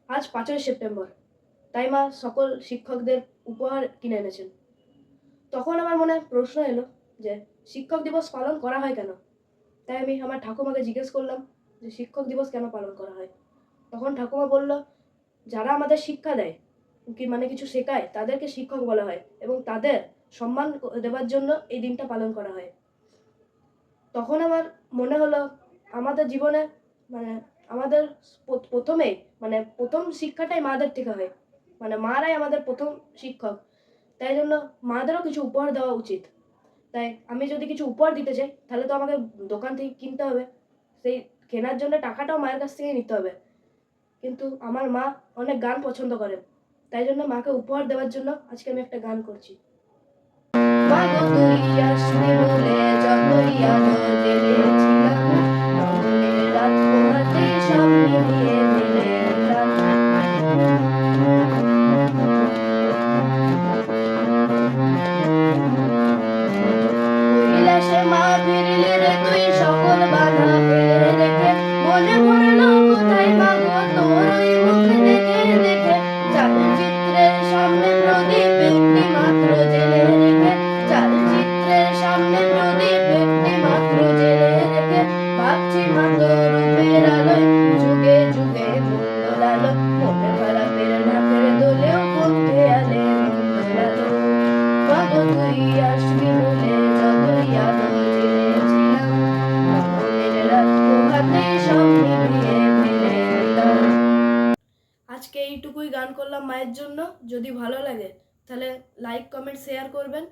আজ 5ই সেপ্টেম্বর, তাই মা সকল শিক্ষকদের উপহার কিনে এনেছেন। তখন আমার মনে প্রশ্ন এলো যে শিক্ষক দিবস পালন করা হয় কেন? তাই আমি আমার ঠাকুমাকে জিজ্ঞেস করলাম যে শিক্ষক দিবস কেন পালন করা হয়? তখন ঠাকুমা বলল, যারা আমাদের শিক্ষা দেয়, কিছু শেখায়, তাদেরকে শিক্ষক বলা হয় এবং তাদের সম্মান দেবার জন্য এই দিনটা পালন করা হয়। তখন আমার মনে হলো আমাদের জীবনে মানে আমাদের প্রথমেই প্রথম শিক্ষাটাই মাদের থেকে হয়। মারাই আমাদের প্রথম শিক্ষক। তাই জন্য মাদেরও কিছু উপহার দেওয়া উচিত। তাই আমি যদি কিছু উপহার দিতে চাই তাহলে তো আমাকে দোকান থেকে কিনতে হবে। সেই কেনার জন্য টাকাটাও মায়ের কাছ থেকেই নিতে হবে। কিন্তু আমার মা অনেক গান পছন্দ করেন। তাই জন্য মাকে উপহার দেওয়ার জন্য আজকে আমি একটা গান করছি। মা গো তুই আসবি বলে যতই আলো জ্বেলেছিলাম, মনের রাত পোহাতে সব নিভিয়ে ফেলে দিলাম। কৈলাসে মা ফিরলি রে তুই সকল বাধা ফেলে রেখে, মনে পড়লো কোথায় মা গো তোর ওই মুখ দেখে দেখে। চালচিত্রের সামনে প্রদীপ একটি মাত্র জেলে রেখে, চালচিত্রের সামনে প্রদীপ একটি মাত্র জেলে রেখে, ভাবছি মা তোর রূপের আলোয় যুগে যুগে মঙ্গল আলো, মনে খারাপের নাকের দোলেও কোন খেয়ালে মঙ্গল আলো। মা গো তুই আসবি বলে যতই আলো জ্বেলেছিলাম, মনের রাত পোহাতে সব নিভিয়ে ফেলে দিলাম। আজকে এইটুকুই গান করলাম মায়ের জন্য। যদি ভালো লাগে তাহলে লাইক, কমেন্ট, শেয়ার করবেন।